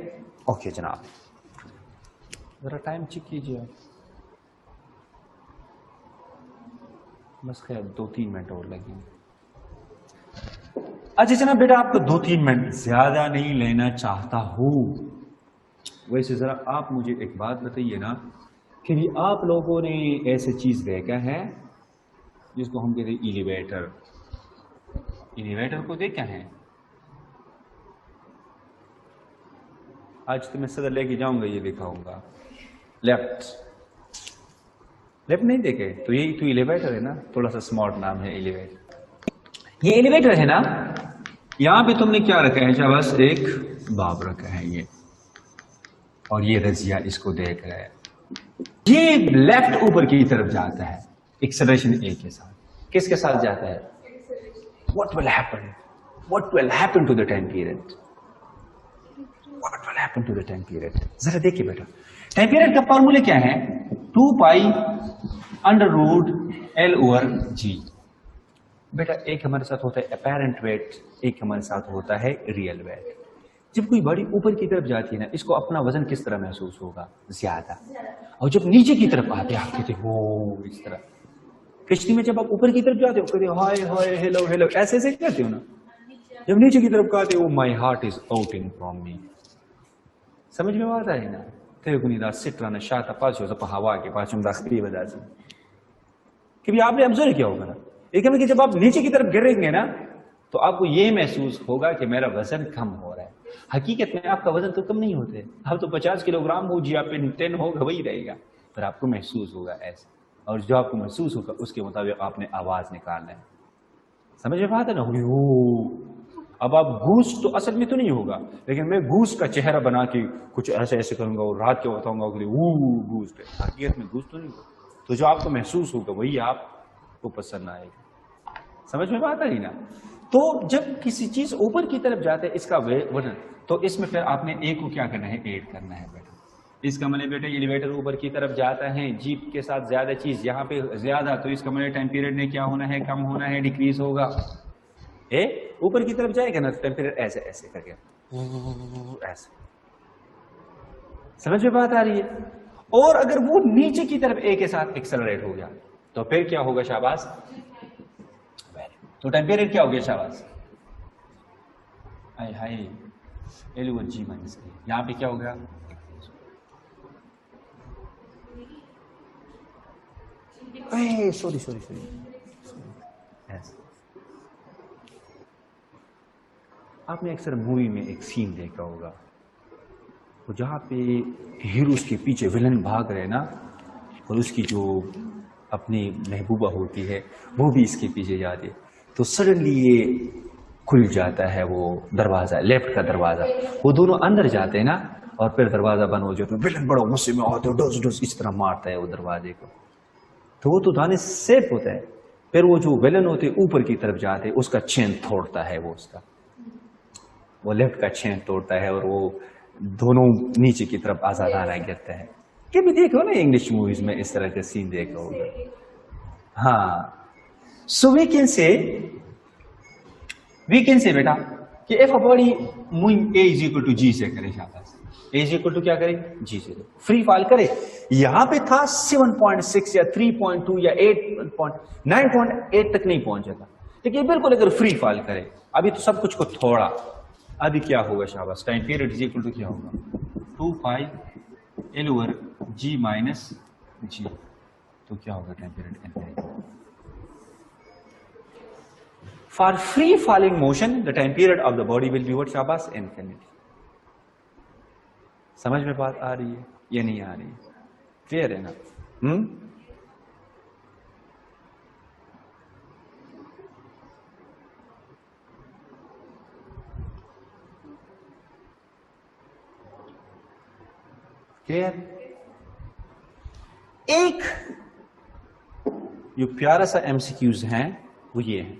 اوکے جناب, ذرا ٹائم چیک کیجیے. بس خیر 2-3 منٹ اور لگیں گے. اچھا جناب بیٹا, آپ کو 2-3 منٹ زیادہ نہیں لینا چاہتا ہوں. ویسے ذرا آپ مجھے ایک بات بتائیے نا, کہ بھی آپ لوگوں نے ایسی چیز دیکھا ہے جس کو ہم کہتے ہیں ایلیویٹر. ایلیویٹر کو دیکھا ہے؟ آج تو میں صدر لے کے جاؤں گا, یہ دکھاؤں گا. لیفٹ نہیں دیکھے تو یہی تو ایلیویٹر ہے نا, تھوڑا سا اسمارٹ نام ہے ایلیویٹر. یہ ایلیویٹر ہے نا, یہاں پہ تم نے کیا رکھا ہے؟ شاباش, ایک باب رکھا ہے یہ, اور یہ رضیہ اس کو دیکھ رہا ہے. یہ لیفٹ اوپر کی طرف جاتا ہے ایکسلریشن اے کے ساتھ. کس کے ساتھ جاتا ہے؟ what will happen to the time period? What will happen to the time period? ذرا دیکھیے بیٹا, ٹائم پیریڈ کا فارمولہ کیا ہے؟ 2 پائی انڈر روٹ ایل اوور جی. بیٹا ایک ہمارے ساتھ ہوتا ہے اپیرنٹ ویٹ, ایک ہمارے ساتھ ہوتا ہے ریئل ویٹ. جب کوئی باڈی اوپر کی طرف جاتی ہے نا, اس کو اپنا وزن کس طرح محسوس ہوگا؟ زیادہ. اور جب نیچے کی طرف آتے ہیں آپ کہتے ہو اس طرح. کشتی میں جب آپ اوپر کی طرف جاتے ہو کہتے ہو ہائے ہائے ہیلو ہیلو, ایسے ایسے کہتے ہو نا. جب نیچے کی طرف کہتے ہو my heart is outing from me. سمجھ میں آتا ہے نا؟ تیگنی دا سٹرانا شاتا پاسو زپا ہوا کے پاسوں دا خبری بدا سی. کہ آپ نے ابزرو کیا ہوگا نا, ایک کہ جب آپ نیچے کی طرف گریں گے نا تو آپ کو یہ محسوس ہوگا کہ میرا وزن کم ہو رہا ہے. حقیقت میں آپ کا وزن تو کم نہیں ہوتے, آپ تو 50 کلو گرام ہو جی, آپ پہ 10 ہوگا وہی رہے گا, پر آپ کو محسوس ہوگا ایسے. اور جو آپ کو محسوس ہوگا اس کے مطابق آپ نے آواز نکالنا ہے. سمجھ میں بات ہے نا؟ اب آپ گوس تو اصل میں تو نہیں ہوگا، لیکن میں گوس کا چہرہ بنا کے کچھ ایسے ایسے کروں گا اور رات کے بتاؤں گا کہ گوس پہ، حقیقت میں گوس تو نہیں ہوگا. تو جو آپ کو محسوس ہوگا وہی آپ کو پسند آئے گا. سمجھ میں بات آئی نا؟ تو جب کسی چیز اوپر کی طرف جاتا ہے اس کا وزن، تو اس میں پھر آپ نے اے کو کیا کرنا ہے، ایڈ کرنا ہے بیٹا. اس کا مطلب بیٹا ایلیویٹر اوپر کی طرف جاتا ہے، جیپ کے ساتھ زیادہ چیز یہاں پہ زیادہ، تو اس کا مطلب ٹائم پیریڈ میں کیا ہونا ہے، کم ہونا ہے، ڈیکریز ہوگا. اے اوپر کی طرف جائے گا نا تو ٹائم پیریڈ ایسے ایسے کر کے ایسے. سمجھ میں بات آ رہی ہے؟ اور اگر وہ نیچے کی طرف اے کے ساتھ ایکسلریٹ ہو گیا تو پھر کیا ہوگا شاباش؟ تو ٹائم پیریڈ کیا ہو گیا شاباش؟ High L over g minus اے. یہاں پہ کیا ہو گیا؟ سوری آپ نے اکثر مووی میں ایک سین دیکھا ہوگا جہاں پہ ہیرو اس کے پیچھے ولن بھاگ رہے نا، اور اس کی جو اپنی محبوبہ ہوتی ہے وہ بھی اس کے پیچھے جاتی ہے، تو سڈنلی یہ کھل جاتا ہے وہ دروازہ، لیفٹ کا دروازہ، وہ دونوں اندر جاتے ہیں نا، اور پھر دروازہ بند ہو جاتا ہے. ولن بڑا غصے میں آتے ڈس ڈس اس طرح مارتا ہے وہ دروازے کو، تو وہ تو دانے سیف ہوتا ہے. پھر وہ جو ولن ہوتے اوپر کی طرف جاتے اس کا چین توڑتا ہے، وہ لیفٹ کا چین توڑتا ہے اور وہ دونوں نیچے کی طرف آزادانہ گرتا ہے. کبھی دیکھو نا انگلش موویز میں اس طرح کا سین دیکھا ہوگا. ہاں سو وی کین سے بیٹا کہ if a body moving a is equal to g سے کرے، شاباش، اے از اکول ٹو کیا کرے، جی سے فری فال کرے. یہاں پہ تھا 7.6 یا 3.2 یا 9.8 تک نہیں پہنچا تھا، لیکن بالکل اگر فری فال کرے، ابھی تو سب کچھ کو تھوڑا، ابھی کیا ہوگا شاباش؟ Time period is equal to کیا ہوگا، 2 L over g minus g. تو کیا ہوگا time period? For free falling motion the time period of the body will be what شاباش؟ انفینٹی. سمجھ میں بات آ رہی ہے یا نہیں آ رہی؟ کلیئر ہے نا؟ کلیئر. ایک جو پیارا سا ایم سی کیوز ہیں وہ یہ ہے،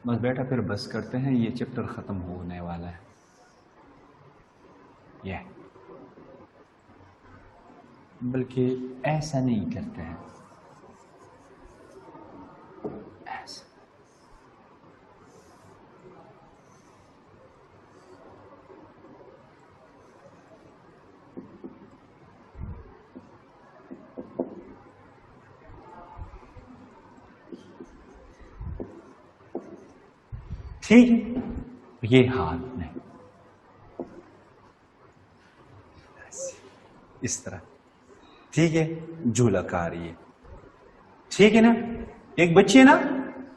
بس بیٹا پھر بس کرتے ہیں، یہ چیپٹر ختم ہونے والا ہے. یہ بلکہ ایسا نہیں کرتے ہیں، ایسا. ٹھیک ہے، یہ ہاتھ میں اس طرح، ٹھیک ہے، جھولا کھا رہی ہے، ٹھیک ہے نا. ایک بچی ہے نا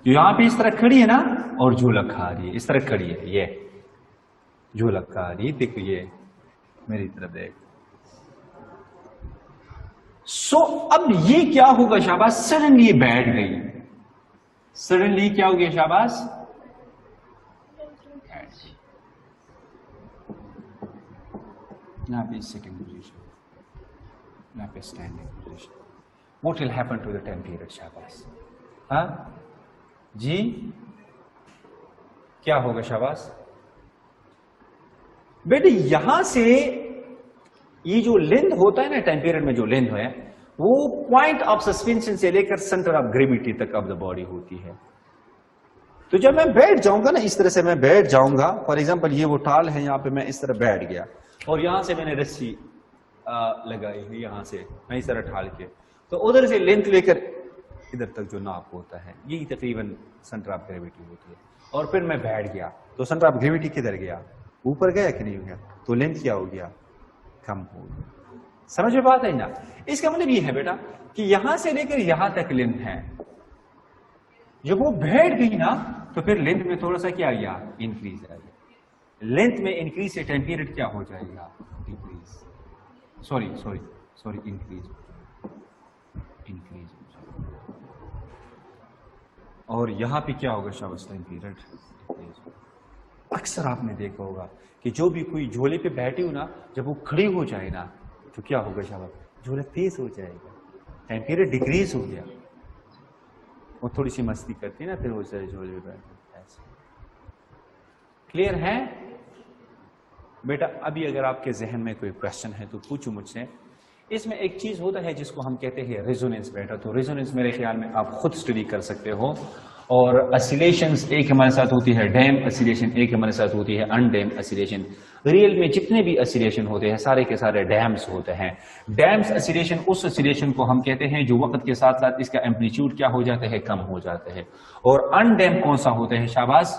جو یہاں پہ اس طرح کھڑی ہے نا اور جھولا کھا رہی ہے، اس طرح کھڑی ہے، یہ جھولا کھا رہی ہے. دیکھو یہ میری طرف دیکھ. سو اب یہ کیا ہوگا شاباش؟ سڈنلی یہ بیٹھ گئی، سڈنلی کیا ہو گیا شاباش؟ یہاں پہ سیٹنگ پوزیشن، یہاں پہ standing position. What will happen to the time period شاباش؟ ہاں جی کیا ہوگا شاباش بیٹے؟ یہاں سے یہ جو لینتھ ہوتا ہے نا ٹائم پیریڈ میں، جو لینتھ ہے وہ پوائنٹ آف سسپینشن سے لے کر سینٹر آف گریویٹی تک آف دا باڈی ہوتی ہے. تو جب میں بیٹھ جاؤں گا نا، اس طرح سے میں بیٹھ جاؤں گا، فار ایگزامپل یہ وہ ٹال ہے، یہاں پہ میں اس طرح بیٹھ گیا اور یہاں سے میں نے رسی لگائی ہے، یہاں سے میں اس طرح ٹھال کے، تو ادھر سے لینتھ لے کر ادھر تک جو ناپ ہوتا ہے یہی تقریباً سینٹر آف گریویٹی ہوتی ہے. اور پھر میں بیٹھ گیا تو سینٹر آف گریویٹی کدھر گیا؟ اوپر گیا کہ نہیں گیا؟ تو لینتھ کیا ہو گیا؟ کم ہو گیا. سمجھ میں بات ہے نا؟ اس کا مطلب یہ ہے بیٹا کہ یہاں سے لے کر یہاں تک لینتھ ہے، جب وہ بیٹھ گئی نا تو پھر لینتھ میں تھوڑا سا کیا گیا؟ انکریز آ گیا. لینتھ میں انکریز سے ٹائم پیریڈ کیا ہو جائے گا؟ ڈیکریز. سوری انکریز ہو جائے گا. اور یہاں پہ کیا ہوگا شاباش ٹائم پیریڈ. اکثر آپ نے دیکھا ہوگا کہ جو بھی کوئی جھولے پہ بیٹھی ہو نا جب وہ کھڑی ہو جائے نا تو کیا ہوگا شاباش جھولا تیز ہو جائے گا, ٹائم پیریڈ ڈیکریز ہو گیا. وہ تھوڑی سی مستی کرتی ہے نا پھر وہ جھولے پہ بیٹھ. کلیئر ہے بیٹا؟ ابھی اگر آپ کے ذہن میں کوئی کوشچن ہے تو پوچھو مجھ سے. اس میں ایک چیز ہوتا ہے جس کو ہم کہتے ہیں ریزوننس بیٹا. تو ریزوننس میرے خیال میں آپ خود اسٹڈی کر سکتے ہو. اور اسیلیشنز ایک ہمارے ساتھ ہوتی ہے ڈیم اسیلیشن, ایک ہمارے ساتھ ہوتی ہے ان ڈیم اسیلیشن. ریئل میں جتنے بھی اسیلیشن ہوتے ہیں سارے کے سارے ڈیمز ہوتے ہیں. ڈیمز اسیلیشن اس اسیلیشن کو ہم کہتے ہیں جو وقت کے ساتھ ساتھ اس کا ایمپلیٹیوڈ کیا ہو جاتا ہے, کم ہو جاتا ہے. اور ان ڈیم کون سا ہوتا ہے شاباش؟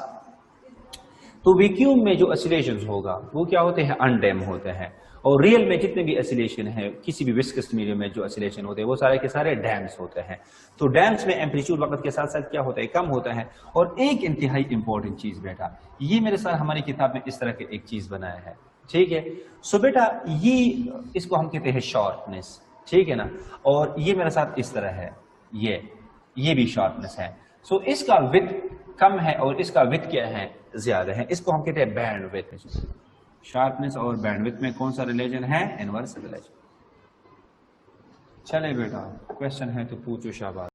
تو ویکیوم میں جو اسیلیشنز ہوگا وہ کیا ہوتے ہیں, ان ڈیم ہوتے ہیں. اور ریئل میں جتنے بھی اسیلیشن ہیں کسی بھی وسکس میڈیم میں جو اسیلیشن ہوتے ہیں وہ سارے کے سارے ڈیمز ہوتے ہیں. تو ڈیمز میں ایمپلیٹیوڈ وقت کے ساتھ ساتھ کیا ہوتا ہے, کم ہوتا ہے. اور ایک انتہائی امپورٹنٹ چیز بیٹا, یہ میرے ساتھ ہماری کتاب میں اس طرح کے ایک چیز بنایا ہے, ٹھیک ہے. سو بیٹا یہ اس کو ہم کہتے ہیں شارپنس, ٹھیک ہے نا. اور یہ میرے ساتھ اس طرح ہے, یہ بھی شارپنس ہے. سو اس کا وڈتھ کم ہے اور اس کا وڈتھ کیا ہے, زیادہ ہے. اس کو ہم کہتے ہیں بینڈ وڈتھ. شارپنس اور بینڈ وڈتھ میں کون سا ریلیشن ہے, انورس ریلیشن. چلے بیٹا کوشچن ہے تو پوچھو شاباش.